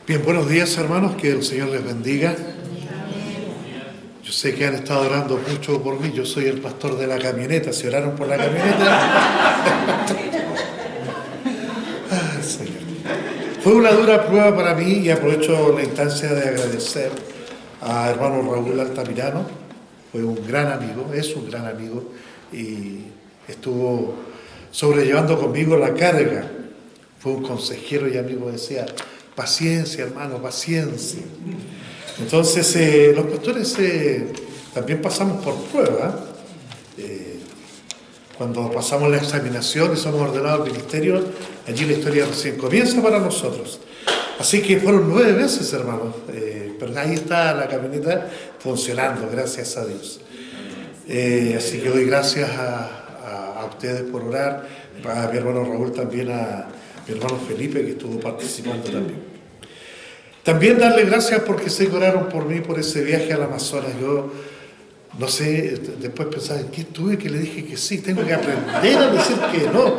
Bien, buenos días hermanos, que el Señor les bendiga. Yo sé que han estado orando mucho por mí, yo soy el pastor de la camioneta, ¿se oraron por la camioneta? Ay, Señor. Fue una dura prueba para mí y aprovecho la instancia de agradecer a hermano Raúl Altamirano. Fue un gran amigo, es un gran amigo y estuvo sobrellevando conmigo la carga. Fue un consejero y amigo, decía: paciencia, hermano, paciencia. Entonces, los pastores también pasamos por prueba. Cuando pasamos la examinación y somos ordenados al ministerio, allí la historia recién comienza para nosotros. Así que fueron 9 veces, hermanos. Pero ahí está la camioneta funcionando, gracias a Dios. Así que doy gracias a ustedes por orar, a mi hermano Raúl, también a mi hermano Felipe, que estuvo participando también. También darle gracias porque sé que oraron por mí por ese viaje al Amazonas. Yo no sé, después pensaba en qué estuve, que le dije que sí, tengo que aprender a decir que no.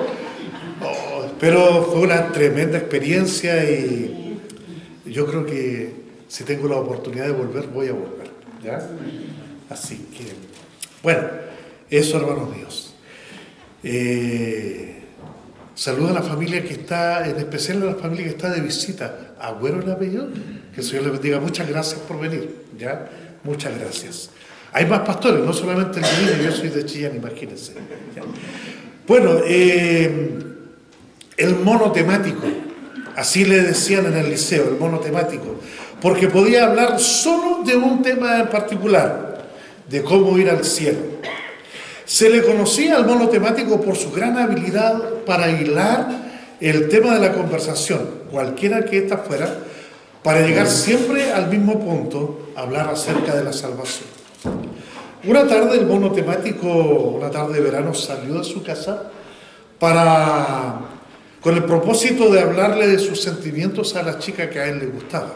Pero fue una tremenda experiencia y yo creo que si tengo la oportunidad de volver, voy a volver, ¿ya? Así que, bueno, eso, hermanos míos. Saludo a la familia que está, en especial a la familia que está de visita. Agüero el apellido, que el Señor les bendiga. Muchas gracias por venir, ¿ya? Muchas gracias. Hay más pastores, no solamente el niño, yo soy de Chillán, imagínense. ¿Ya? Bueno, el monotemático, así le decían en el liceo, el monotemático, porque podía hablar solo de un tema en particular, de cómo ir al cielo. Se le conocía al monotemático por su gran habilidad para hilar el tema de la conversación, cualquiera que ésta fuera, para llegar siempre al mismo punto, hablar acerca de la salvación. Una tarde el monotemático, una tarde de verano, salió de su casa con el propósito de hablarle de sus sentimientos a la chica que a él le gustaba.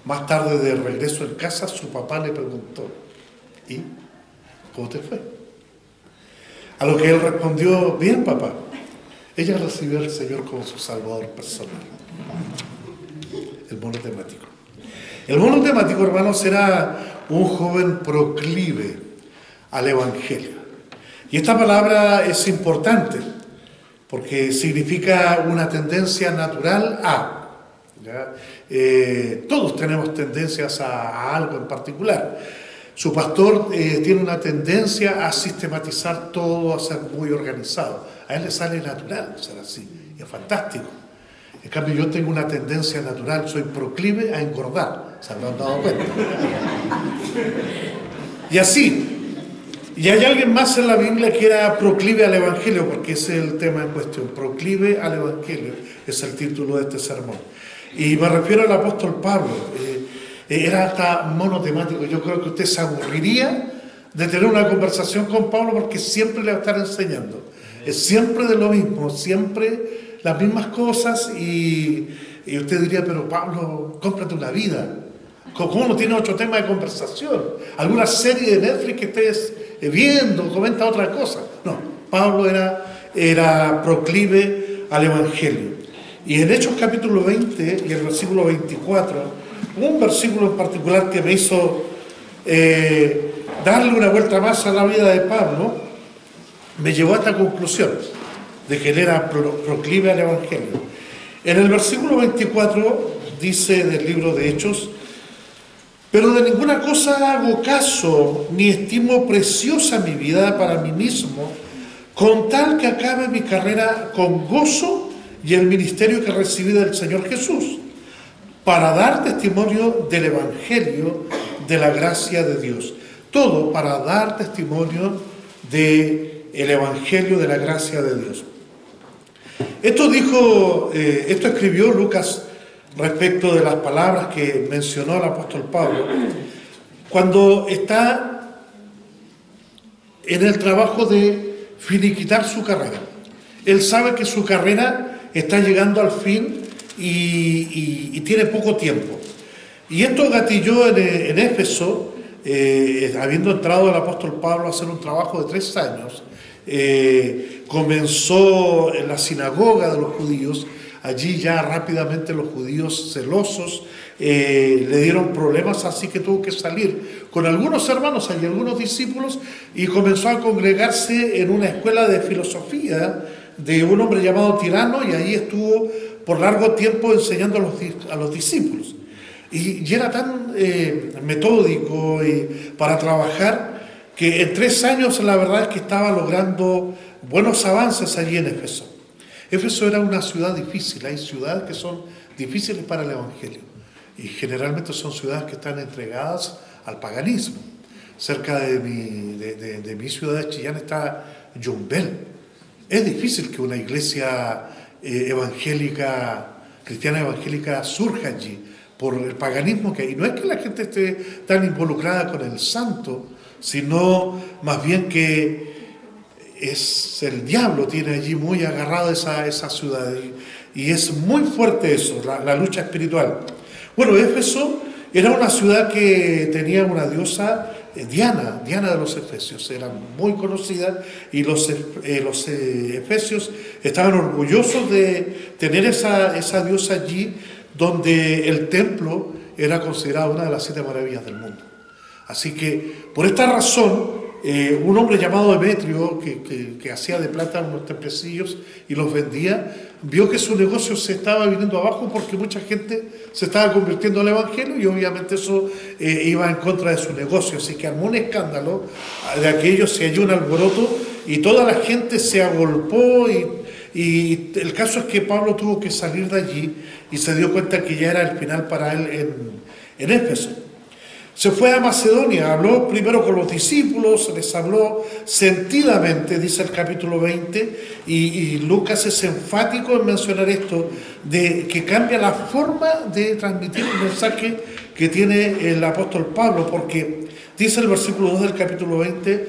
Más tarde, de regreso en casa, su papá le preguntó: ¿y cómo te fue? A lo que él respondió: bien, papá, ella recibió al Señor como su Salvador personal. El monotemático. El monotemático, hermanos, era un joven proclive al Evangelio. Y esta palabra es importante porque significa una tendencia natural a. ¿Ya? Todos tenemos tendencias a algo en particular. Su pastor tiene una tendencia a sistematizar todo, a ser muy organizado. A él le sale natural ser así, y es fantástico. En cambio, yo tengo una tendencia natural, soy proclive a engordar. ¿Se habrán dado cuenta? Y así. Y hay alguien más en la Biblia que era proclive al Evangelio, porque ese es el tema en cuestión. Proclive al Evangelio es el título de este sermón. Y me refiero al apóstol Pablo. Era hasta monotemático. Yo creo que usted se aburriría de tener una conversación con Pablo porque siempre le va a estar enseñando. Es siempre de lo mismo, siempre las mismas cosas y usted diría: pero Pablo, cómprate una vida. ¿Cómo no tiene 8 temas de conversación? ¿Alguna serie de Netflix que estés viendo? Comenta otra cosa. No, Pablo era proclive al Evangelio. Y en Hechos capítulo 20 y el versículo 24, un versículo en particular que me hizo darle una vuelta más a la vida de Pablo, me llevó a esta conclusión de que él era proclive al Evangelio. En el versículo 24 dice del libro de Hechos: pero de ninguna cosa hago caso, ni estimo preciosa mi vida para mí mismo, con tal que acabe mi carrera con gozo y el ministerio que recibí del Señor Jesús, para dar testimonio del Evangelio de la gracia de Dios. Todo para dar testimonio del Evangelio de la gracia de Dios. Esto escribió Lucas respecto de las palabras que mencionó el apóstol Pablo cuando está en el trabajo de finiquitar su carrera. Él sabe que su carrera está llegando al fin y tiene poco tiempo. Y esto gatilló en Éfeso, habiendo entrado el apóstol Pablo a hacer un trabajo de 3 años, comenzó en la sinagoga de los judíos allí ya rápidamente los judíos celosos le dieron problemas, así que tuvo que salir con algunos hermanos y algunos discípulos y comenzó a congregarse en una escuela de filosofía de un hombre llamado Tirano, y ahí estuvo por largo tiempo enseñando a los discípulos. Y era tan metódico para trabajar que en 3 años la verdad es que estaba logrando buenos avances allí en Éfeso. Éfeso era una ciudad difícil, hay ciudades que son difíciles para el Evangelio y generalmente son ciudades que están entregadas al paganismo. Cerca de mi ciudad de Chillán está Yumbel. Es difícil que una iglesia evangélica, cristiana evangélica, surja allí por el paganismo que hay. No es que la gente esté tan involucrada con el santo, sino más bien que es el diablo tiene allí muy agarrado esa ciudad, y es muy fuerte eso, la lucha espiritual. Bueno, Éfeso era una ciudad que tenía una diosa, Diana de los Efesios, era muy conocida, y los Efesios estaban orgullosos de tener esa diosa allí, donde el templo era considerado una de las 7 maravillas del mundo. Así que, por esta razón, un hombre llamado Demetrio, que hacía de plata unos templecillos y los vendía, vio que su negocio se estaba viniendo abajo porque mucha gente se estaba convirtiendo al Evangelio, y obviamente eso iba en contra de su negocio. Así que armó un escándalo, de aquello se halló un alboroto y toda la gente se agolpó, y el caso es que Pablo tuvo que salir de allí y se dio cuenta que ya era el final para él en Éfeso. Se fue a Macedonia, habló primero con los discípulos, les habló sentidamente, dice el capítulo 20, y Lucas es enfático en mencionar esto, de que cambia la forma de transmitir el mensaje que tiene el apóstol Pablo, porque dice el versículo 2 del capítulo 20,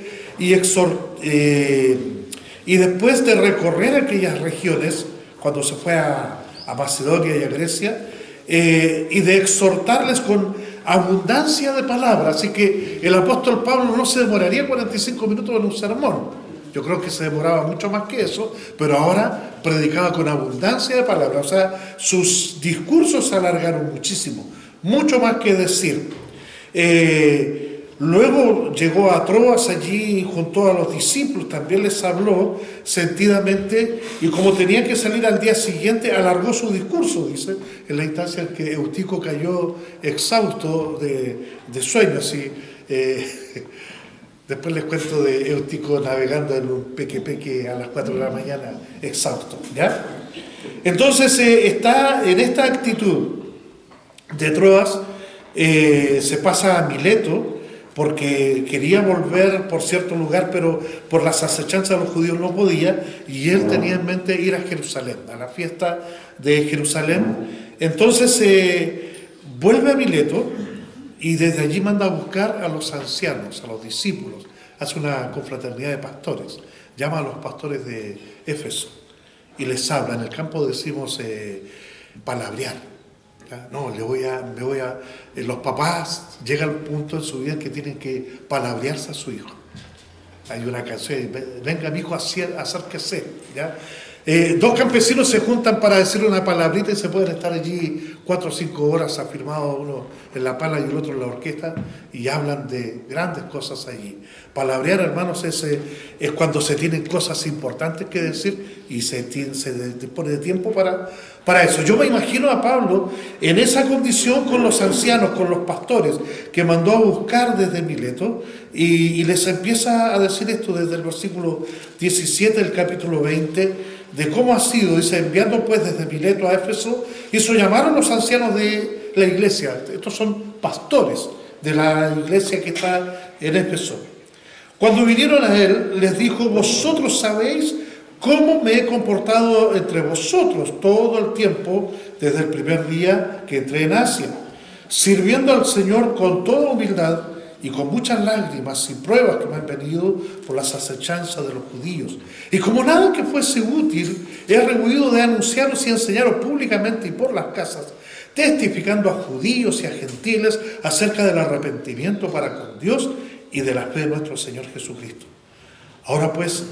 y después de recorrer aquellas regiones, cuando se fue a Macedonia y a Grecia, y de exhortarles con abundancia de palabras. Así que el apóstol Pablo no se demoraría 45 minutos en un sermón. Yo creo que se demoraba mucho más que eso, pero ahora predicaba con abundancia de palabras. O sea, sus discursos se alargaron muchísimo, mucho más que decir. Luego llegó a Troas, allí junto a los discípulos, también les habló sentidamente, y como tenía que salir al día siguiente, alargó su discurso, dice, en la instancia en que Eutico cayó exhausto de sueño. Así, después les cuento de Eutico navegando en un peque a las 4 de la mañana, exhausto, ¿ya? Entonces está en esta actitud de Troas, se pasa a Mileto, porque quería volver por cierto lugar, pero por las acechanzas de los judíos no podía, y él tenía en mente ir a Jerusalén, a la fiesta de Jerusalén. Entonces vuelve a Mileto, y desde allí manda a buscar a los ancianos, a los discípulos, hace una confraternidad de pastores, llama a los pastores de Éfeso, y les habla. En el campo decimos palabrear. No, los papás llegan al punto en su vida en que tienen que palabrearse a su hijo. Hay una canción, venga mi hijo, acérquese, ¿ya? 2 campesinos se juntan para decirle una palabrita y se pueden estar allí 4 o 5 horas afirmados, uno en la pala y el otro en la orquesta, y hablan de grandes cosas allí. Palabrear, hermanos, es cuando se tienen cosas importantes que decir y se dispone de tiempo para eso. Yo me imagino a Pablo en esa condición con los ancianos, con los pastores, que mandó a buscar desde Mileto, y les empieza a decir esto desde el versículo 17 del capítulo 20, de cómo ha sido. Dice, enviando pues desde Mileto a Éfeso, hizo llamar a los ancianos de la iglesia. Estos son pastores de la iglesia que está en Éfeso. Cuando vinieron a él, les dijo, vosotros sabéis cómo me he comportado entre vosotros todo el tiempo, desde el primer día que entré en Asia, sirviendo al Señor con toda humildad y con muchas lágrimas y pruebas que me han venido por las acechanzas de los judíos. Y como nada que fuese útil, he rehuido de anunciaros y enseñaros públicamente y por las casas, testificando a judíos y a gentiles acerca del arrepentimiento para con Dios y de la fe de nuestro Señor Jesucristo. Ahora pues,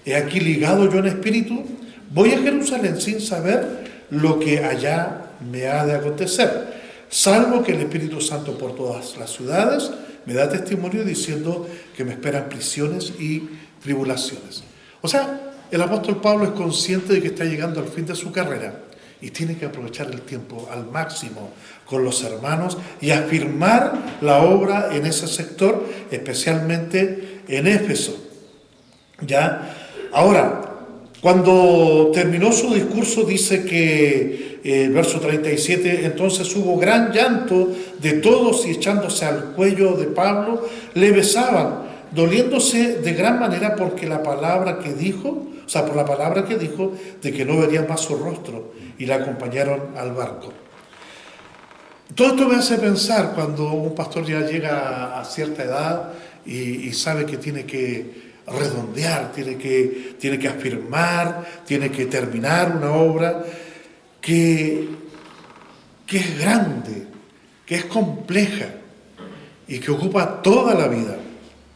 he aquí ligado yo en espíritu, voy a Jerusalén sin saber lo que allá me ha de acontecer, salvo que el Espíritu Santo por todas las ciudades me da testimonio diciendo que me esperan prisiones y tribulaciones. O sea, el apóstol Pablo es consciente de que está llegando al fin de su carrera y tiene que aprovechar el tiempo al máximo con los hermanos y afirmar la obra en ese sector, especialmente en Éfeso. ¿Ya? Ahora, cuando terminó su discurso dice que, verso 37, entonces hubo gran llanto de todos y echándose al cuello de Pablo, le besaban, doliéndose de gran manera porque la palabra que dijo, o sea, por la palabra que dijo de que no verían más su rostro, y la acompañaron al barco. Todo esto me hace pensar cuando un pastor ya llega a cierta edad y sabe que tiene que redondear, tiene que afirmar, tiene que terminar una obra que es grande, que es compleja y que ocupa toda la vida,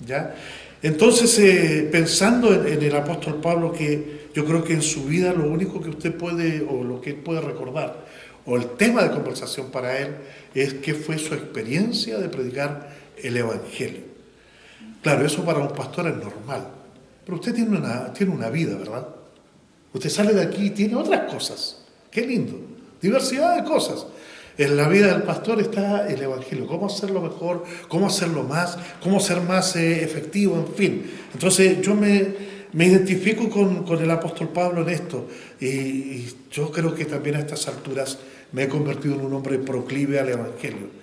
¿ya? Entonces, pensando en el apóstol Pablo, que yo creo que en su vida lo único que usted puede, o lo que él puede recordar, o el tema de conversación para él, es qué fue su experiencia de predicar el Evangelio. Claro, eso para un pastor es normal, pero usted tiene una vida, ¿verdad? Usted sale de aquí y tiene otras cosas. ¡Qué lindo! Diversidad de cosas. En la vida del pastor está el Evangelio, cómo hacerlo mejor, cómo hacerlo más, cómo ser más efectivo, en fin. Entonces yo me identifico con el apóstol Pablo en esto y yo creo que también a estas alturas me he convertido en un hombre proclive al Evangelio.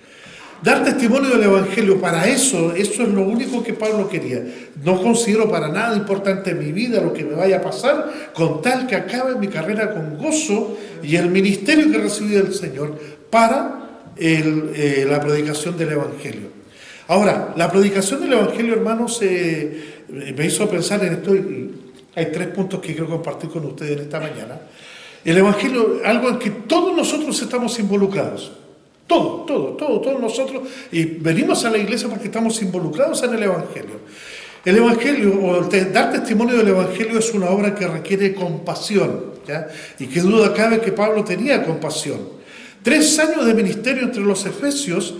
Dar testimonio del Evangelio, para eso es lo único que Pablo quería. No considero para nada importante en mi vida lo que me vaya a pasar, con tal que acabe mi carrera con gozo y el ministerio que recibí del Señor para la predicación del Evangelio. Ahora, la predicación del Evangelio, hermanos, me hizo pensar en esto, y hay 3 puntos que quiero compartir con ustedes en esta mañana. El Evangelio, algo en que todos nosotros estamos involucrados. Todos nosotros, y venimos a la iglesia porque estamos involucrados en el Evangelio. El Evangelio, o dar testimonio del Evangelio, es una obra que requiere compasión, ¿ya? Y qué duda cabe que Pablo tenía compasión. 3 años de ministerio entre los efesios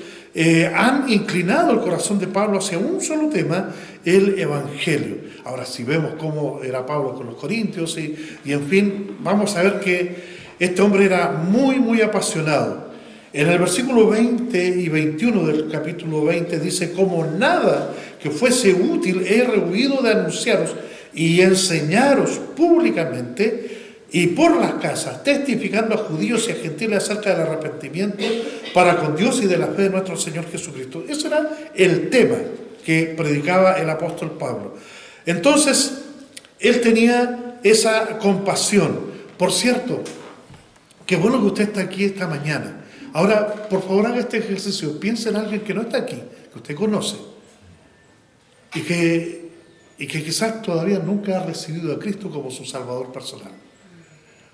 han inclinado el corazón de Pablo hacia un solo tema, el Evangelio. Ahora, si vemos cómo era Pablo con los corintios y en fin, vamos a ver que este hombre era muy apasionado. En el versículo 20 y 21 del capítulo 20 dice: como nada que fuese útil he rehuido de anunciaros y enseñaros públicamente y por las casas, testificando a judíos y a gentiles acerca del arrepentimiento para con Dios y de la fe de nuestro Señor Jesucristo. Ese era el tema que predicaba el apóstol Pablo. Entonces, él tenía esa compasión. Por cierto, qué bueno que usted está aquí esta mañana. Ahora, por favor, haga este ejercicio. Piense en alguien que no está aquí, que usted conoce, y que quizás todavía nunca ha recibido a Cristo como su Salvador personal.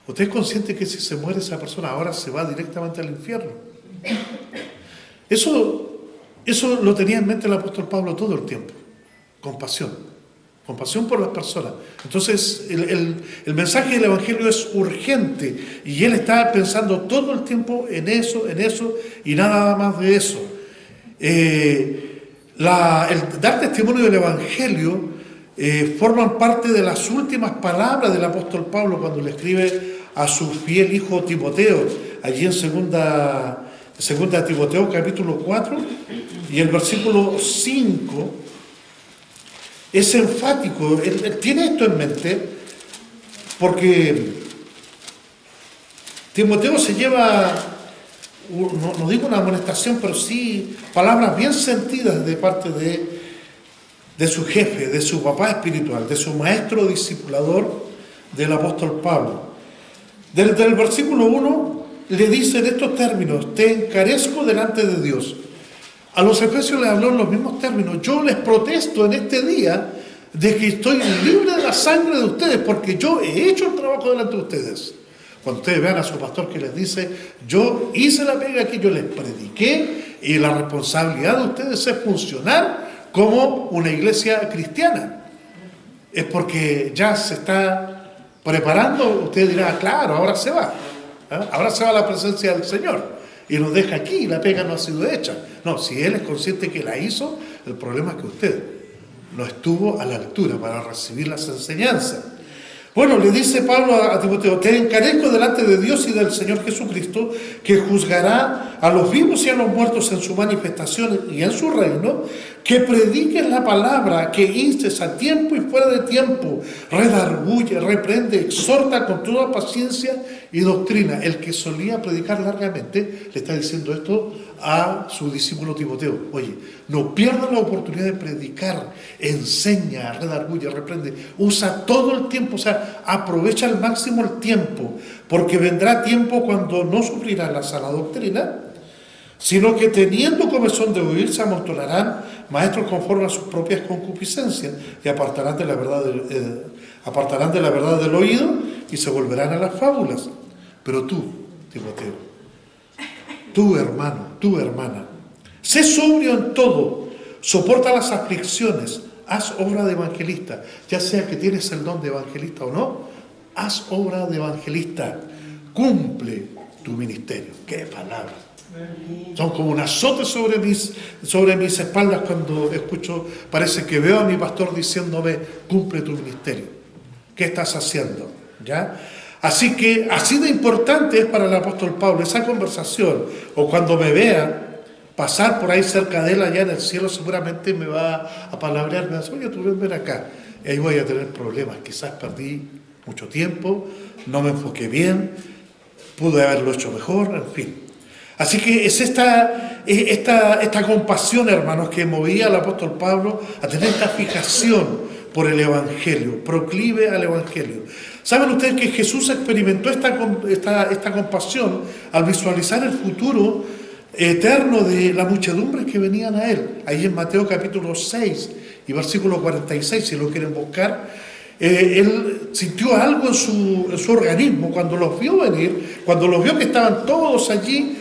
¿Usted es consciente que si se muere esa persona ahora se va directamente al infierno? Eso lo tenía en mente el apóstol Pablo todo el tiempo. Compasión por las personas. Entonces, el mensaje del Evangelio es urgente y él está pensando todo el tiempo en eso y nada más de eso. El dar testimonio del Evangelio forman parte de las últimas palabras del apóstol Pablo cuando le escribe a su fiel hijo Timoteo, allí en segunda Timoteo capítulo 4 y el versículo 5. Es enfático, él tiene esto en mente, porque Timoteo se lleva, no digo una amonestación, pero sí palabras bien sentidas de parte de su jefe, de su papá espiritual, de su maestro discipulador, del apóstol Pablo. Desde el versículo 1 le dice en estos términos: te encarezco delante de Dios. A los efesios les habló en los mismos términos: yo les protesto en este día de que estoy libre de la sangre de ustedes, porque yo he hecho el trabajo delante de ustedes. Cuando ustedes vean a su pastor que les dice: yo hice la pega aquí, yo les prediqué, y la responsabilidad de ustedes es funcionar como una iglesia cristiana, es porque ya se está preparando. Usted dirá: claro, ahora se va. ¿Ah? Ahora se va a la presencia del Señor y nos deja aquí y la pega no ha sido hecha. No, si Él es consciente que la hizo, el problema es que usted no estuvo a la altura para recibir las enseñanzas. Bueno, le dice Pablo a Timoteo: te encarezco delante de Dios y del Señor Jesucristo, que juzgará a los vivos y a los muertos en su manifestación y en su reino, que prediques la palabra, que instes a tiempo y fuera de tiempo, redarguye, reprende, exhorta con toda paciencia y doctrina. El que solía predicar largamente le está diciendo esto a su discípulo Timoteo: oye, no pierdas la oportunidad de predicar, enseña, redarguye, reprende, usa todo el tiempo, o sea, aprovecha al máximo el tiempo, porque vendrá tiempo cuando no sufrirán la sana doctrina, sino que teniendo comezón de oír, se amontonarán maestros conforme a sus propias concupiscencias y apartarán de la verdad del oído y se volverán a las fábulas. Pero tú, Timoteo, tú hermano, tú hermana, sé sobrio en todo, soporta las aflicciones, haz obra de evangelista, ya sea que tienes el don de evangelista o no, haz obra de evangelista, cumple tu ministerio. ¡Qué palabras! Son como un azote sobre mis espaldas cuando escucho, parece que veo a mi pastor diciéndome: cumple tu ministerio. ¿Qué estás haciendo? ¿Ya? Así que así de importante es para el apóstol Pablo esa conversación, o cuando me vea pasar por ahí cerca de él allá en el cielo, seguramente me va a palabrear, me va a decir: oye, tú ven acá. Y ahí voy a tener problemas, quizás perdí mucho tiempo, no me enfoqué bien, pude haberlo hecho mejor, en fin. Así que es esta compasión, hermanos, que movía al apóstol Pablo a tener esta fijación por el Evangelio, proclive al Evangelio. ¿Saben ustedes que Jesús experimentó esta compasión al visualizar el futuro eterno de la muchedumbre que venían a él? Ahí en Mateo capítulo 6 y versículo 46, si lo quieren buscar, él sintió algo en su organismo cuando los vio venir, cuando los vio que estaban todos allí.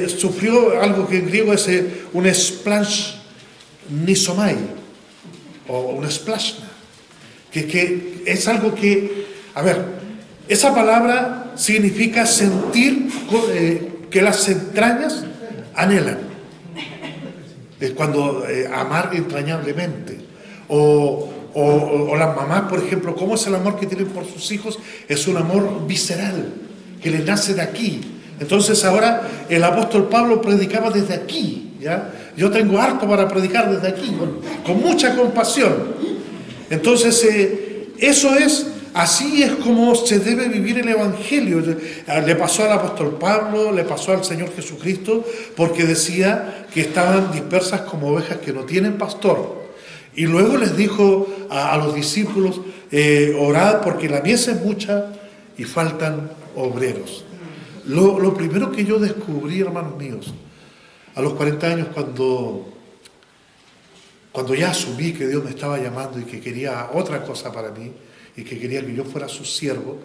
Sufrió algo que en griego es un splashnisomai, o un splashna, que es algo que, a ver, esa palabra significa sentir que las entrañas anhelan, cuando amar entrañablemente, o las mamás, por ejemplo, cómo es el amor que tienen por sus hijos, es un amor visceral, que les nace de aquí. Entonces ahora el apóstol Pablo predicaba desde aquí, ¿ya? Yo tengo harto para predicar desde aquí, con mucha compasión. Entonces así es como se debe vivir el Evangelio. Le pasó al apóstol Pablo, le pasó al Señor Jesucristo, porque decía que estaban dispersas como ovejas que no tienen pastor. Y luego les dijo a los discípulos: orad porque la mies es mucha y faltan obreros. Lo primero que yo descubrí, hermanos míos, a los 40 años, cuando ya asumí que Dios me estaba llamando y que quería otra cosa para mí, y que quería que yo fuera su siervo,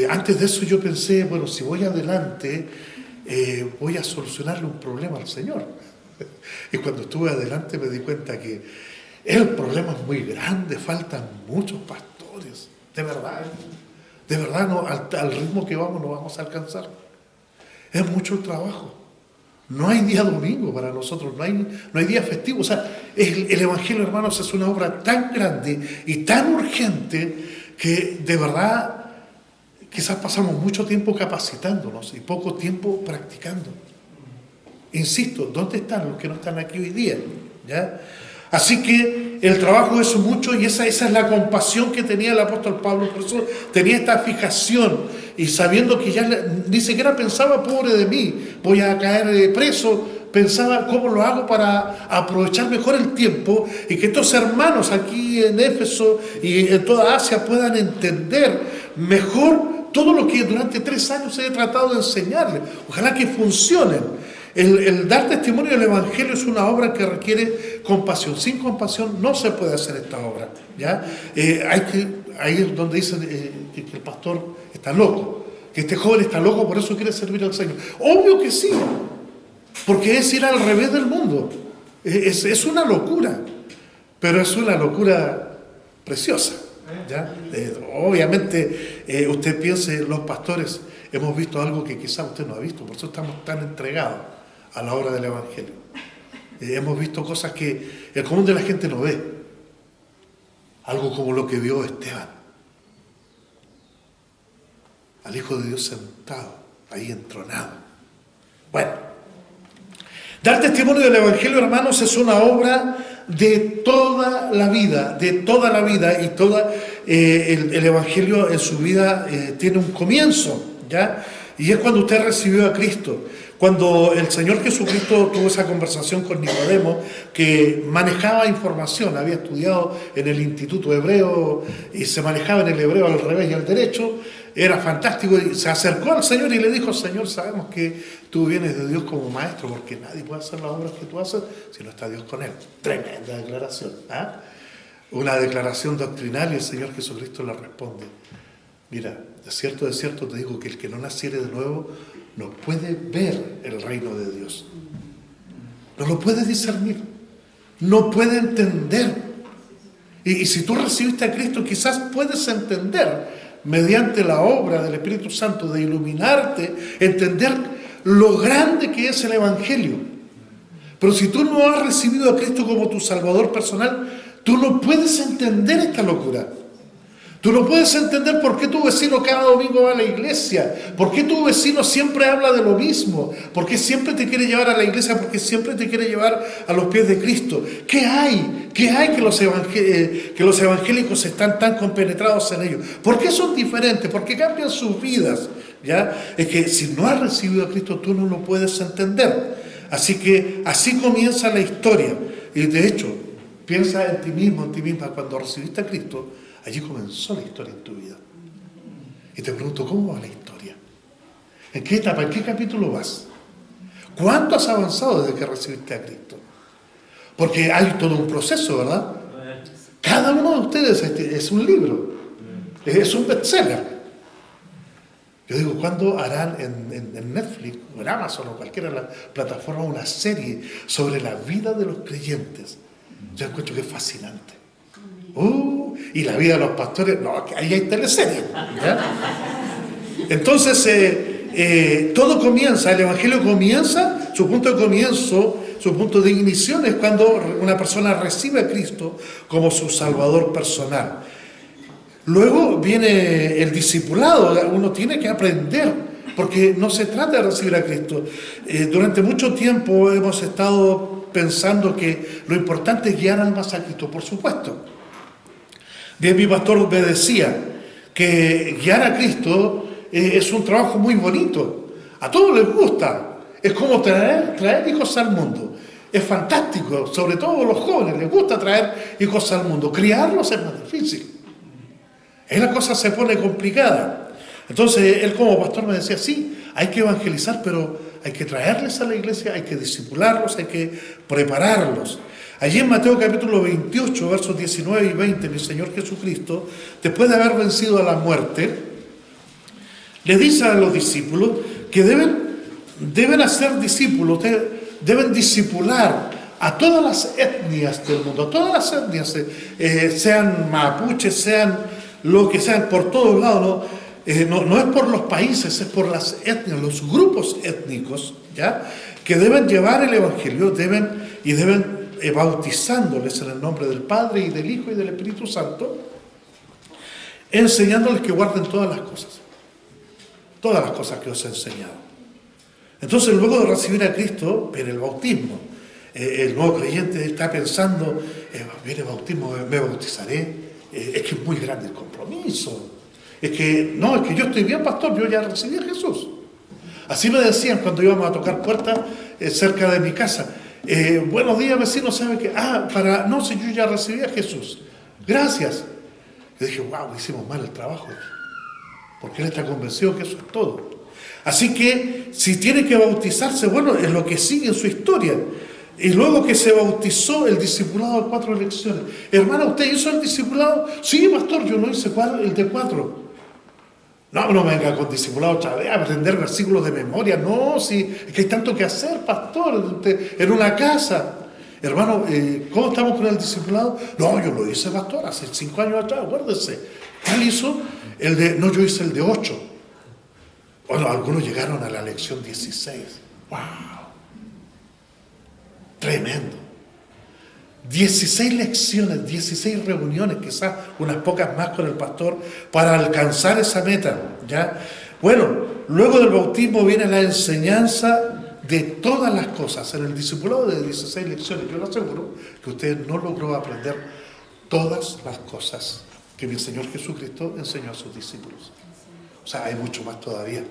antes de eso yo pensé: bueno, si voy adelante, voy a solucionarle un problema al Señor. Y cuando estuve adelante me di cuenta que el problema es muy grande, faltan muchos pastores, de verdad. De verdad, no, al ritmo que vamos no vamos a alcanzar. Es mucho el trabajo. No hay día domingo para nosotros, no hay día festivo. O sea, el Evangelio, hermanos, es una obra tan grande y tan urgente que de verdad quizás pasamos mucho tiempo capacitándonos y poco tiempo practicando. Insisto, ¿dónde están los que no están aquí hoy día? ¿Ya? Así que el trabajo es mucho, y esa es la compasión que tenía el apóstol Pablo. Por eso tenía esta fijación, y sabiendo que ya ni siquiera pensaba: pobre de mí, voy a caer preso. Pensaba: ¿cómo lo hago para aprovechar mejor el tiempo y que estos hermanos aquí en Éfeso y en toda Asia puedan entender mejor todo lo que durante 3 años he tratado de enseñarles? Ojalá que funcionen. El dar testimonio del Evangelio es una obra que requiere compasión. Sin compasión no se puede hacer esta obra, ¿ya? Ahí es donde dicen que el pastor está loco, que este joven está loco, por eso quiere servir al Señor. Obvio que sí, porque es ir al revés del mundo. Es una locura, pero es una locura preciosa, ¿ya? Obviamente, usted piense, los pastores hemos visto algo que quizás usted no ha visto, por eso estamos tan entregados a la obra del Evangelio. Hemos visto cosas que el común de la gente no ve. Algo como lo que vio Esteban. Al Hijo de Dios sentado, ahí entronado. Bueno, dar testimonio del Evangelio, hermanos, es una obra de toda la vida, y el Evangelio en su vida tiene un comienzo, ¿ya? Y es cuando usted recibió a Cristo. Cuando el Señor Jesucristo tuvo esa conversación con Nicodemo, que manejaba información, había estudiado en el Instituto Hebreo y se manejaba en el hebreo al revés y al derecho, era fantástico, y se acercó al Señor y le dijo: Señor, sabemos que tú vienes de Dios como maestro, porque nadie puede hacer las obras que tú haces si no está Dios con él. Tremenda declaración, ¿ah? Una declaración doctrinal, y el Señor Jesucristo le responde: mira, de cierto te digo que el que no naciere de nuevo no puede ver el reino de Dios. No lo puede discernir. No puede entender. Y si tú recibiste a Cristo, quizás puedes entender, mediante la obra del Espíritu Santo, de iluminarte, entender lo grande que es el Evangelio. Pero si tú no has recibido a Cristo como tu Salvador personal, tú no puedes entender esta locura. Tú no puedes entender por qué tu vecino cada domingo va a la iglesia, por qué tu vecino siempre habla de lo mismo, por qué siempre te quiere llevar a la iglesia, porque siempre te quiere llevar a los pies de Cristo. ¿Qué hay? ¿Qué hay que los evangélicos están tan compenetrados en ellos? ¿Por qué son diferentes? ¿Por qué cambian sus vidas? ¿Ya? Es que si no has recibido a Cristo, tú no lo puedes entender. Así que así comienza la historia. Y de hecho, piensa en ti mismo, en ti misma, cuando recibiste a Cristo. Allí comenzó la historia en tu vida. Y te pregunto, ¿cómo va la historia? ¿En qué etapa, en qué capítulo vas? ¿Cuánto has avanzado desde que recibiste a Cristo? Porque hay todo un proceso, ¿verdad? Cada uno de ustedes es un libro, es un bestseller. Yo digo, ¿cuándo harán en Netflix o en Amazon o cualquiera de las plataformas una serie sobre la vida de los creyentes? Yo encuentro que es fascinante. Y la vida de los pastores, no, ahí hay teleseries, ¿ya? Entonces, todo comienza, el Evangelio comienza, su punto de comienzo, su punto de ignición es cuando una persona recibe a Cristo como su Salvador personal. Luego viene el discipulado, uno tiene que aprender, porque no se trata de recibir a Cristo. Durante mucho tiempo hemos estado pensando que lo importante es guiar almas a Cristo, por supuesto. Bien, mi pastor me decía que guiar a Cristo es un trabajo muy bonito. A todos les gusta. Es como traer hijos al mundo. Es fantástico, sobre todo a los jóvenes les gusta traer hijos al mundo. Criarlos es más difícil. Ahí la cosa se pone complicada. Entonces, él como pastor me decía, sí, hay que evangelizar, pero hay que traerles a la iglesia, hay que discipularlos, hay que prepararlos. Allí en Mateo capítulo 28, versos 19 y 20, mi Señor Jesucristo, después de haber vencido a la muerte, le dice a los discípulos que deben hacer discípulos, deben discipular a todas las etnias del mundo, a todas las etnias, sean mapuches, sean lo que sean, por todos lados, no es por los países, es por las etnias, los grupos étnicos, ¿ya? Que deben llevar el Evangelio, deben bautizándoles en el nombre del Padre y del Hijo y del Espíritu Santo, enseñándoles que guarden todas las cosas que os he enseñado. Entonces, luego de recibir a Cristo, viene el bautismo. El nuevo creyente está pensando, viene el bautismo, me bautizaré. Es que es muy grande el compromiso. Es que yo estoy bien, pastor, yo ya recibí a Jesús. Así me decían cuando íbamos a tocar puertas cerca de mi casa. Buenos días, vecino, ¿sabe qué? Si yo ya recibí a Jesús. Gracias. Yo dije, wow, hicimos mal el trabajo. Porque él está convencido que eso es todo. Así que, si tiene que bautizarse, bueno, es lo que sigue en su historia. Y luego que se bautizó, el discipulado de 4 lecciones. Hermana, ¿usted hizo el discipulado? Sí, pastor, yo lo hice. ¿Cuál? El de 4. No venga con discipulado otra vez a aprender versículos de memoria. No, sí, es que hay tanto que hacer, pastor, en una casa. Hermano, ¿cómo estamos con el discipulado? No, yo lo hice, pastor, hace 5 años atrás, acuérdese. ¿Cuál hizo? Yo hice el de 8. Bueno, algunos llegaron a la lección 16. ¡Wow! Tremendo. 16 lecciones, 16 reuniones, quizás unas pocas más con el pastor, para alcanzar esa meta, ¿ya? Bueno, luego del bautismo viene la enseñanza de todas las cosas. En el discipulado de 16 lecciones, yo le aseguro que usted no logró aprender todas las cosas que mi Señor Jesucristo enseñó a sus discípulos. O sea, hay mucho más todavía.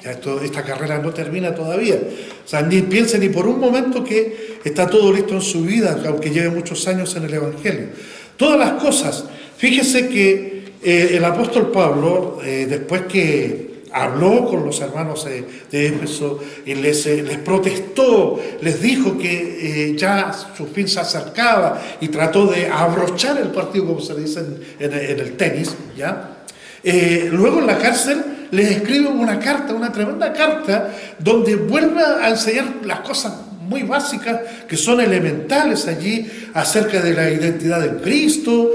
Ya esta carrera no termina todavía. O sea, ni piense ni por un momento que está todo listo en su vida, aunque lleve muchos años en el Evangelio. Todas las cosas. Fíjese que el apóstol Pablo, después que habló con los hermanos de Éfeso y les protestó, les dijo que ya su fin se acercaba y trató de abrochar el partido, como se dice en el tenis, ¿ya? Luego en la cárcel les escribe una carta, una tremenda carta, donde vuelve a enseñar las cosas muy básicas que son elementales allí acerca de la identidad de Cristo,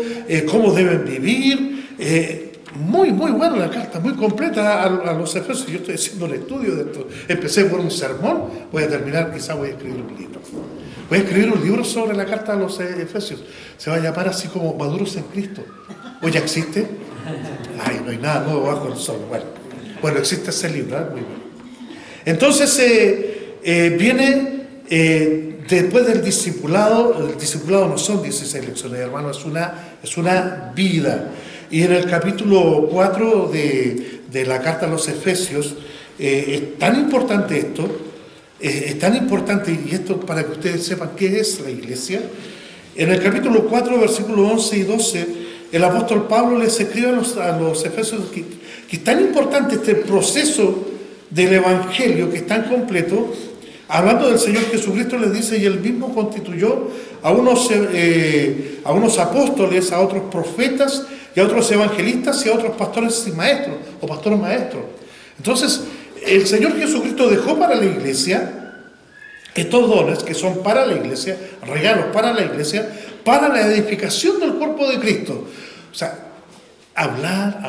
cómo deben vivir. Muy buena la carta, muy completa a los Efesios. Yo estoy haciendo un estudio de esto. Empecé por un sermón, voy a terminar, quizás voy a escribir un libro. Voy a escribir un libro sobre la carta a los Efesios. Se va a llamar así como Maduros en Cristo. ¿O ya existe? Ay, no hay nada nuevo bajo el sol. Bueno, existe ese libro, muy bueno. Entonces viene después del discipulado. El discipulado no son 16 lecciones, hermano, es una vida. Y en el capítulo 4 de la carta a los Efesios es tan importante esto, es tan importante, y esto para que ustedes sepan qué es la iglesia. En el capítulo 4, versículos 11 y 12, el apóstol Pablo les escribe a los Efesios que es tan importante este proceso del Evangelio, que es tan completo. Hablando del Señor Jesucristo, les dice, y él mismo constituyó a unos apóstoles, a otros profetas, y a otros evangelistas, y a otros pastores y maestros, o pastores maestros. Entonces, el Señor Jesucristo dejó para la iglesia estos dones que son para la iglesia, regalos para la iglesia, para la edificación del cuerpo de Cristo. O sea, hablar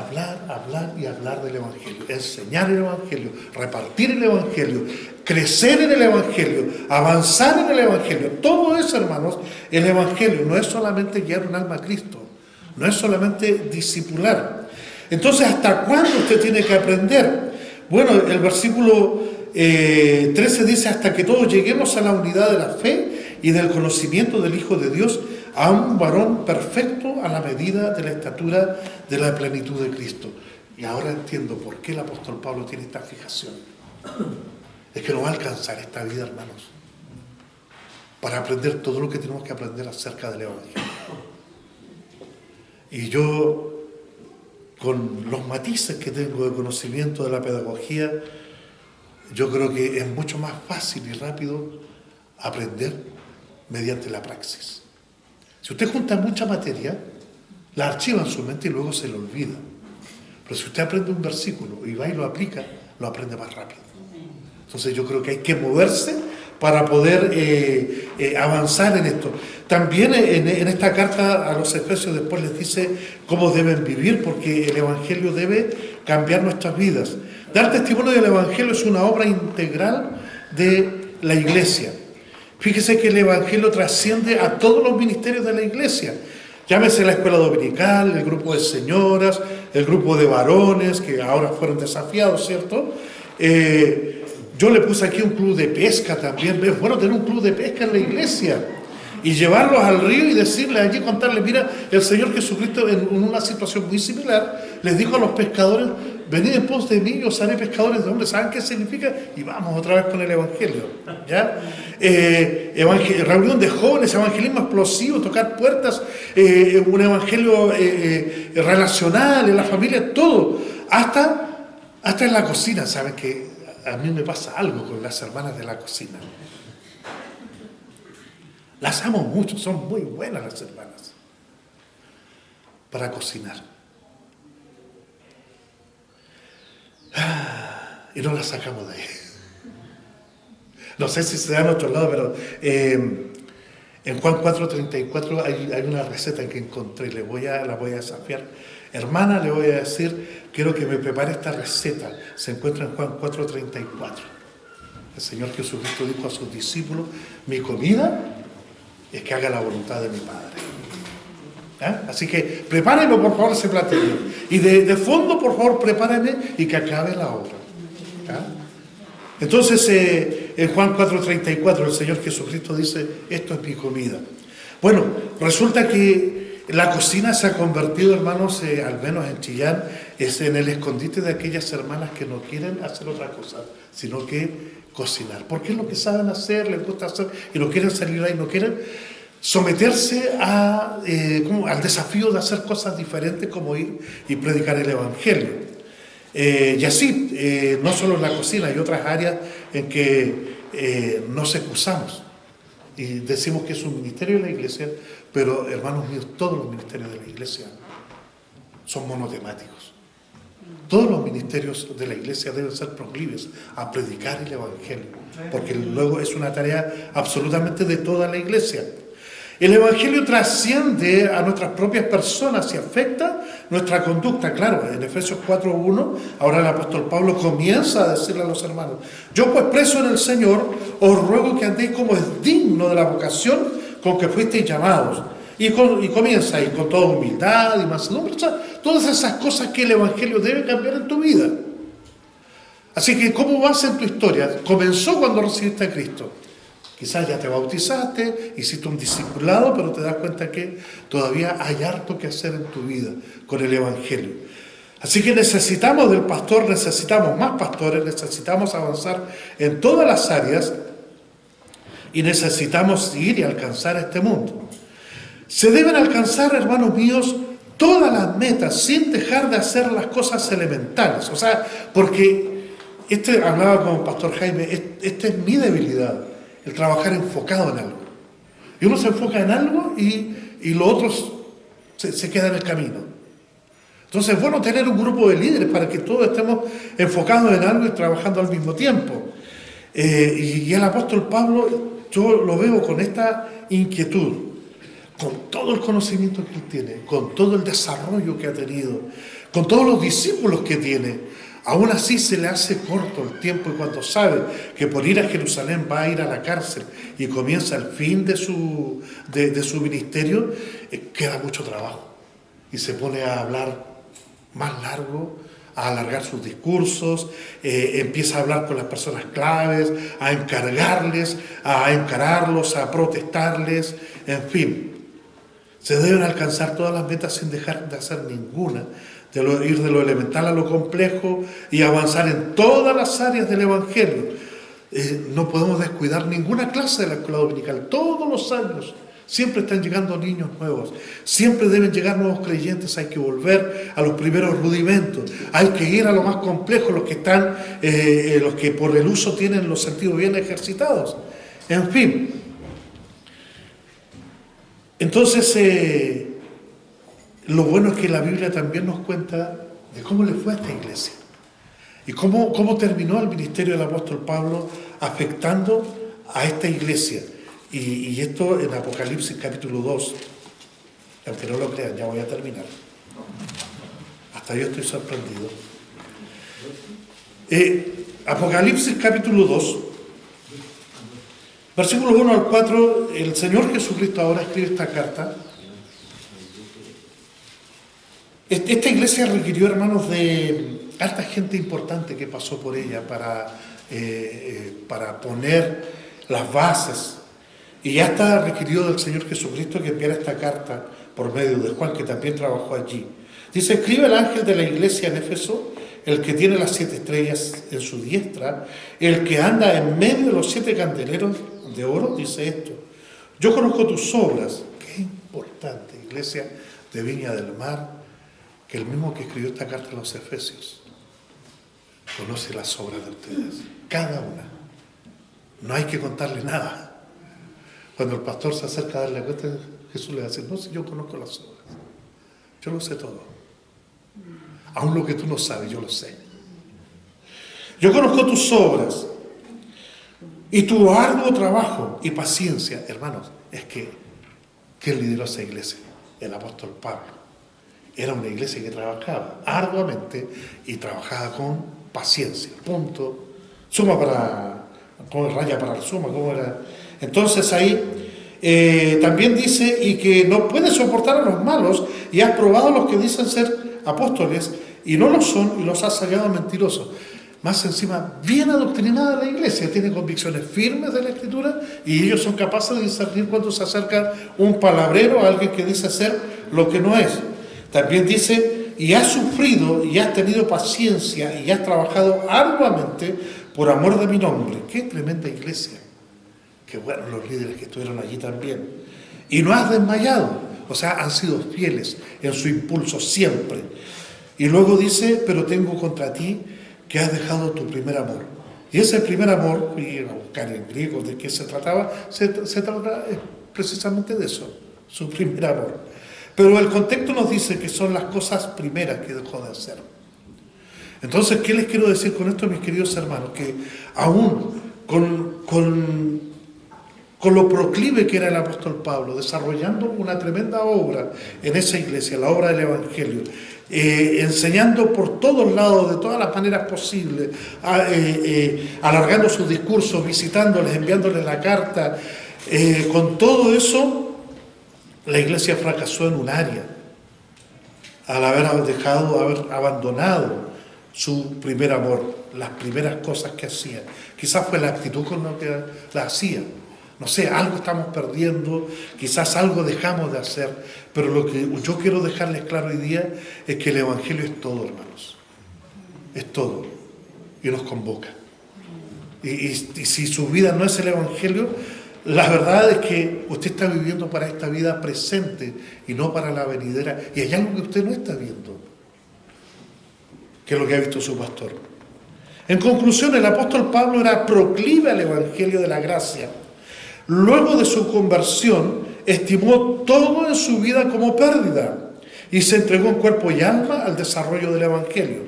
y hablar del Evangelio, enseñar el Evangelio, repartir el Evangelio, crecer en el Evangelio, avanzar en el Evangelio. Todo eso, hermanos, el Evangelio no es solamente guiar un alma a Cristo, no es solamente discipular. Entonces, ¿hasta cuándo usted tiene que aprender? Bueno, el versículo 13 dice, hasta que todos lleguemos a la unidad de la fe y del conocimiento del Hijo de Dios, a un varón perfecto a la medida de la estatura de la plenitud de Cristo. Y ahora entiendo por qué el apóstol Pablo tiene esta fijación. Es que no va a alcanzar esta vida, hermanos, para aprender todo lo que tenemos que aprender acerca del Evangelio. Y yo, con los matices que tengo de conocimiento de la pedagogía, yo creo que es mucho más fácil y rápido aprender mediante la praxis. Si usted junta mucha materia, la archiva en su mente y luego se le olvida. Pero si usted aprende un versículo y va y lo aplica, lo aprende más rápido. Entonces yo creo que hay que moverse para poder avanzar en esto. También en esta carta a los Efesios después les dice cómo deben vivir, porque el Evangelio debe cambiar nuestras vidas. Dar testimonio del Evangelio es una obra integral de la iglesia. Fíjese que el Evangelio trasciende a todos los ministerios de la iglesia. Llámese la escuela dominical, el grupo de señoras, el grupo de varones, que ahora fueron desafiados, ¿cierto? Yo le puse aquí un club de pesca también. Es bueno tener un club de pesca en la iglesia y llevarlos al río y decirles allí, contarles, mira, el Señor Jesucristo en una situación muy similar les dijo a los pescadores, venid en pos de mí, os haré pescadores de hombres. ¿Saben qué significa? Y vamos otra vez con el Evangelio, ¿ya? Reunión de jóvenes, evangelismo explosivo, tocar puertas, un evangelio relacional, en la familia, todo, hasta en la cocina. ¿Saben que a mí me pasa algo con las hermanas de la cocina? Las amo mucho, son muy buenas las hermanas para cocinar. Y no las sacamos de ahí. No sé si se da en otro lado, pero en Juan 4:34 hay una receta que encontré, la voy a desafiar. Hermana, le voy a decir, quiero que me prepare esta receta. Se encuentra en Juan 4:34. El Señor Jesucristo dijo a sus discípulos, mi comida es que haga la voluntad de mi Padre. Así que prepárenlo, por favor, ese platillo. Y de fondo, por favor, prepárenme y que acabe la obra. Entonces, en Juan 4:34, el Señor Jesucristo dice, esto es mi comida. Bueno, resulta que la cocina se ha convertido, hermanos, al menos en Chillán, es en el escondite de aquellas hermanas que no quieren hacer otra cosa, sino que cocinar. Porque es lo que saben hacer, les gusta hacer, y no quieren salir ahí, no quieren someterse al desafío de hacer cosas diferentes como ir y predicar el Evangelio. Y así, no solo en la cocina, hay otras áreas en que nos excusamos y decimos que es un ministerio de la iglesia, pero hermanos míos, todos los ministerios de la iglesia son monotemáticos. Todos los ministerios de la iglesia deben ser proclives a predicar el Evangelio, porque luego es una tarea absolutamente de toda la iglesia. El Evangelio trasciende a nuestras propias personas y afecta nuestra conducta. Claro, en Efesios 4:1, ahora el apóstol Pablo comienza a decirle a los hermanos, yo pues preso en el Señor, os ruego que andéis como es digno de la vocación con que fuisteis llamados. Y comienza ahí con toda humildad y mansedumbre, todas esas cosas que el Evangelio debe cambiar en tu vida. Así que, ¿cómo vas en tu historia? Comenzó cuando recibiste a Cristo. Quizás ya te bautizaste, hiciste un discipulado, pero te das cuenta que todavía hay harto que hacer en tu vida con el Evangelio. Así que necesitamos del pastor, necesitamos más pastores, necesitamos avanzar en todas las áreas y necesitamos ir y alcanzar este mundo. Se deben alcanzar, hermanos míos, todas las metas sin dejar de hacer las cosas elementales. O sea, porque hablaba con el pastor Jaime, esta es mi debilidad. El trabajar enfocado en algo. Y uno se enfoca en algo y los otros se quedan en el camino. Entonces es bueno tener un grupo de líderes para que todos estemos enfocados en algo y trabajando al mismo tiempo. Y el apóstol Pablo, yo lo veo con esta inquietud, con todo el conocimiento que él tiene, con todo el desarrollo que ha tenido, con todos los discípulos que tiene. Aún así se le hace corto el tiempo y cuando sabe que por ir a Jerusalén va a ir a la cárcel y comienza el fin de su ministerio, queda mucho trabajo. Y se pone a hablar más largo, a alargar sus discursos, empieza a hablar con las personas claves, a encargarles, a encararlos, a protestarles, en fin. Se deben alcanzar todas las metas sin dejar de hacer ninguna. Ir de lo elemental a lo complejo y avanzar en todas las áreas del Evangelio. No podemos descuidar ninguna clase de la escuela dominical. Todos los años siempre están llegando niños nuevos. Siempre deben llegar nuevos creyentes. Hay que volver a los primeros rudimentos. Hay que ir a lo más complejo, los que por el uso tienen los sentidos bien ejercitados. En fin. Entonces, lo bueno es que la Biblia también nos cuenta de cómo le fue a esta iglesia y cómo terminó el ministerio del apóstol Pablo afectando a esta iglesia. Y esto en Apocalipsis capítulo 2, aunque no lo crean, ya voy a terminar. Hasta yo estoy sorprendido. Apocalipsis capítulo 2, versículos 1 al 4, el Señor Jesucristo ahora escribe esta carta. Esta iglesia requirió, hermanos, de harta gente importante que pasó por ella para poner las bases. Y ya está requirido del Señor Jesucristo que enviara esta carta por medio de Juan, que también trabajó allí. Dice, escribe el ángel de la iglesia en Éfeso, el que tiene las 7 estrellas en su diestra, el que anda en medio de los 7 candeleros de oro, dice esto. Yo conozco tus obras. Qué importante, iglesia de Viña del Mar, que el mismo que escribió esta carta a los Efesios conoce las obras de ustedes, cada una. No hay que contarle nada. Cuando el pastor se acerca a darle cuenta, Jesús le va a decir, no, si yo conozco las obras, yo lo sé todo. Aún lo que tú no sabes, yo lo sé. Yo conozco tus obras y tu arduo trabajo y paciencia. Hermanos, es que ¿quién lideró esa iglesia? El apóstol Pablo. era una iglesia que trabajaba arduamente y trabajaba con paciencia. Punto. Suma para, como raya para la suma, ¿cómo era? Entonces ahí también dice, y que no puede soportar a los malos, y has probado a los que dicen ser apóstoles, y no lo son, y los has hallado mentirosos. Más encima, bien adoctrinada la iglesia, tiene convicciones firmes de la Escritura, y ellos son capaces de discernir cuando se acerca un palabrero a alguien que dice ser lo que no es. También dice, y has sufrido, y has tenido paciencia, y has trabajado arduamente por amor de mi nombre. ¡Qué tremenda iglesia! Qué buenos los líderes que estuvieron allí también. Y no has desmayado, o sea, han sido fieles en su impulso siempre. Y luego dice, pero tengo contra ti que has dejado tu primer amor. Y ese primer amor, y a buscar en griego de qué se trataba, se trata precisamente de eso, su primer amor. Pero el contexto nos dice que son las cosas primeras que dejó de hacer. Entonces, ¿qué les quiero decir con esto, mis queridos hermanos? Que aún con lo proclive que era el apóstol Pablo, desarrollando una tremenda obra en esa iglesia, la obra del Evangelio, enseñando por todos lados, de todas las maneras posibles, alargando sus discursos, visitándoles, enviándoles la carta, con todo eso, la iglesia fracasó en un área, al haber abandonado su primer amor, las primeras cosas que hacía. Quizás fue la actitud con la que la hacía. No sé, algo estamos perdiendo, quizás algo dejamos de hacer, pero lo que yo quiero dejarles claro hoy día es que el Evangelio es todo, hermanos. Es todo. Y nos convoca. Y si su vida no es el Evangelio, la verdad es que usted está viviendo para esta vida presente y no para la venidera. Y hay algo que usted no está viendo, que es lo que ha visto su pastor. En conclusión, el apóstol Pablo era proclive al Evangelio de la gracia. Luego de su conversión, estimó todo en su vida como pérdida y se entregó en cuerpo y alma al desarrollo del Evangelio.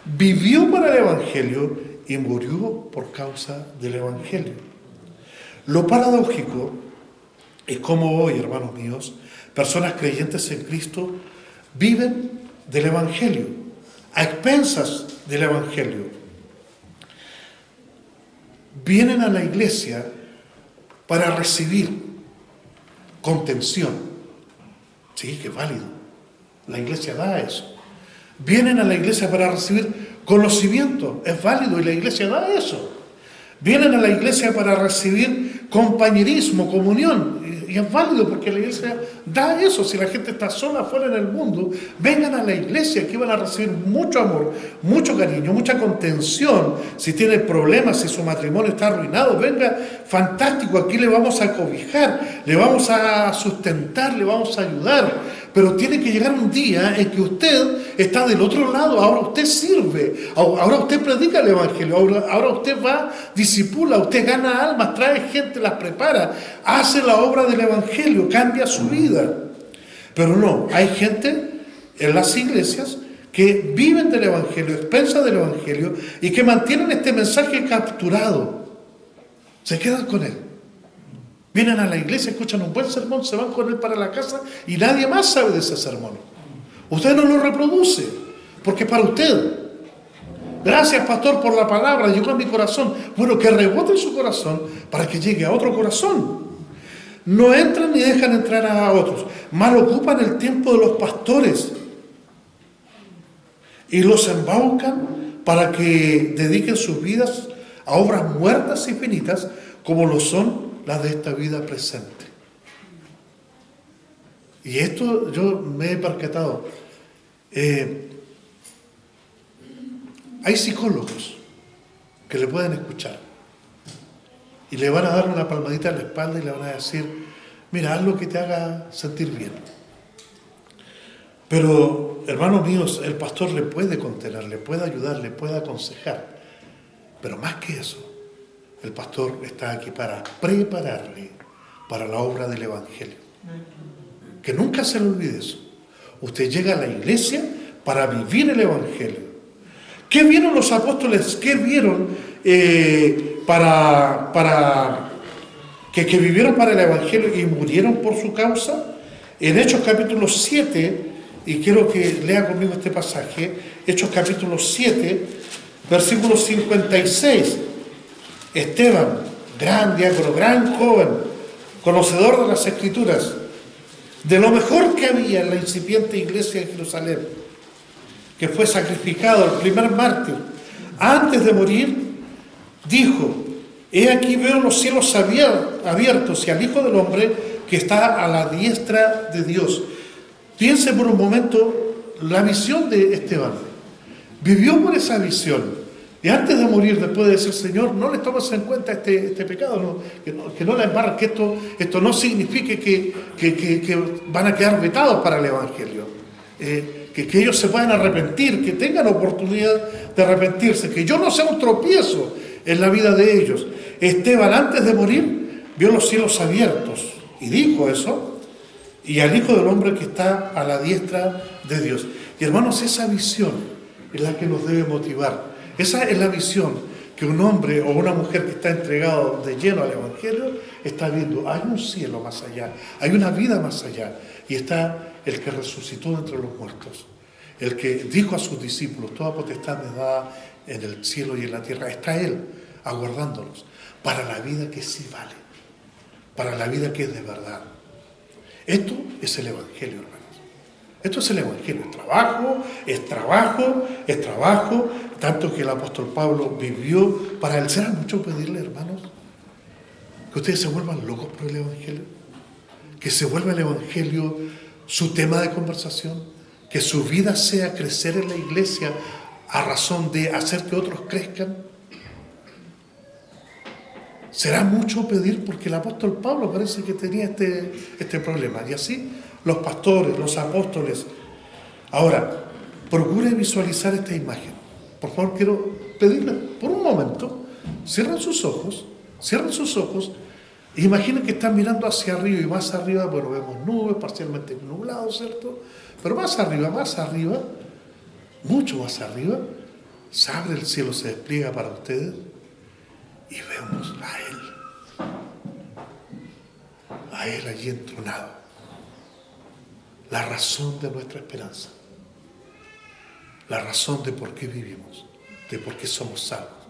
Vivió para el Evangelio y murió por causa del Evangelio. Lo paradójico es cómo hoy, hermanos míos, personas creyentes en Cristo viven del Evangelio, a expensas del Evangelio. Vienen a la iglesia para recibir contención. Sí, que es válido. La iglesia da eso. Vienen a la iglesia para recibir conocimiento. Es válido y la iglesia da eso. Vienen a la iglesia para recibir compañerismo, comunión. Y es válido porque la iglesia da eso. Si la gente está sola afuera en el mundo, vengan a la iglesia, que van a recibir mucho amor, mucho cariño, mucha contención. Si tiene problemas, si su matrimonio está arruinado, venga, fantástico, aquí le vamos a cobijar, le vamos a sustentar, le vamos a ayudar. Pero tiene que llegar un día en que usted está del otro lado, ahora usted sirve, ahora usted predica el Evangelio, ahora usted va, discipula, usted gana almas, trae gente, las prepara, hace la obra del Evangelio, cambia su vida. Pero no, hay gente en las iglesias que viven del Evangelio, expensas del Evangelio y que mantienen este mensaje capturado, se quedan con él. Vienen a la iglesia, escuchan un buen sermón, se van con él para la casa y nadie más sabe de ese sermón. Usted no lo reproduce, porque es para usted. Gracias, pastor, por la palabra, llegó a mi corazón. Bueno, que rebote en su corazón para que llegue a otro corazón. No entran ni dejan entrar a otros. Mal ocupan el tiempo de los pastores y los embaucan para que dediquen sus vidas a obras muertas y finitas como lo son las de esta vida presente. Y esto yo me he percatado. Hay psicólogos que le pueden escuchar y le van a dar una palmadita en la espalda y le van a decir, mira, haz lo que te haga sentir bien. Pero, hermanos míos, el pastor le puede contener, le puede ayudar, le puede aconsejar. Pero más que eso, el pastor está aquí para prepararle para la obra del Evangelio. Que nunca se le olvide eso. Usted llega a la iglesia para vivir el Evangelio. ¿Qué vieron los apóstoles? ¿Qué vieron que vivieron para el Evangelio y murieron por su causa? En Hechos capítulo 7 y quiero que lea conmigo este pasaje, Hechos capítulo 7, versículo 56. Esteban, gran diácono, gran joven, conocedor de las Escrituras, de lo mejor que había en la incipiente iglesia de Jerusalén, que fue sacrificado, el primer mártir, antes de morir, dijo: he aquí veo los cielos abiertos y al Hijo del Hombre que está a la diestra de Dios. Piense por un momento la visión de Esteban. Vivió por esa visión. Y antes de morir, después de decir: Señor, no le tomes en cuenta este pecado, no, que no la embarres, que esto no signifique que van a quedar vetados para el Evangelio. Que ellos se puedan arrepentir, que tengan oportunidad de arrepentirse, que yo no sea un tropiezo en la vida de ellos. Esteban, antes de morir, vio los cielos abiertos y dijo eso, y al Hijo del Hombre que está a la diestra de Dios. Y hermanos, esa visión es la que nos debe motivar. Esa es la visión que un hombre o una mujer que está entregado de lleno al Evangelio está viendo. Hay un cielo más allá, hay una vida más allá, y está el que resucitó entre los muertos, el que dijo a sus discípulos: toda potestad me da en el cielo y en la tierra. Está Él aguardándolos para la vida que sí vale, para la vida que es de verdad. Esto es el Evangelio, hermanos. Esto es el Evangelio. Es trabajo, tanto que el apóstol Pablo vivió para él. ¿Será mucho pedirle, hermanos, que ustedes se vuelvan locos por el Evangelio? Que se vuelva el Evangelio su tema de conversación, que su vida sea crecer en la iglesia a razón de hacer que otros crezcan. Será mucho pedir, porque el apóstol Pablo parece que tenía este problema, y así los pastores, los apóstoles. Ahora, procure visualizar esta imagen. Por favor, quiero pedirles por un momento, cierren sus ojos, e imaginen que están mirando hacia arriba, y más arriba, bueno, vemos nubes, parcialmente nublados, ¿cierto? Pero más arriba, mucho más arriba, se abre el cielo, se despliega para ustedes, y vemos a Él allí entronado. La razón de nuestra esperanza, la razón de por qué vivimos, de por qué somos salvos,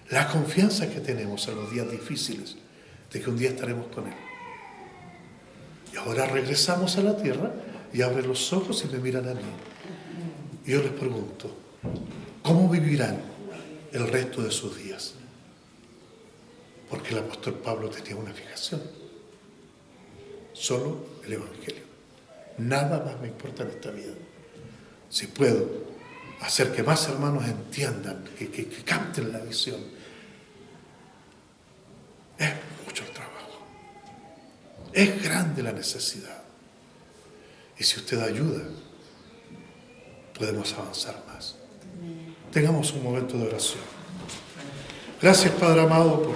la confianza que tenemos en los días difíciles, de que un día estaremos con Él. Y ahora regresamos a la tierra y abren los ojos y me miran a mí. Y yo les pregunto: ¿cómo vivirán el resto de sus días? Porque el apóstol Pablo tenía una fijación: solo el Evangelio. Nada más me importa en esta vida. Si puedo hacer que más hermanos entiendan, que capten la visión, es mucho el trabajo, es grande la necesidad, y si usted ayuda, podemos avanzar más. Tengamos un momento de oración. Gracias, Padre amado, por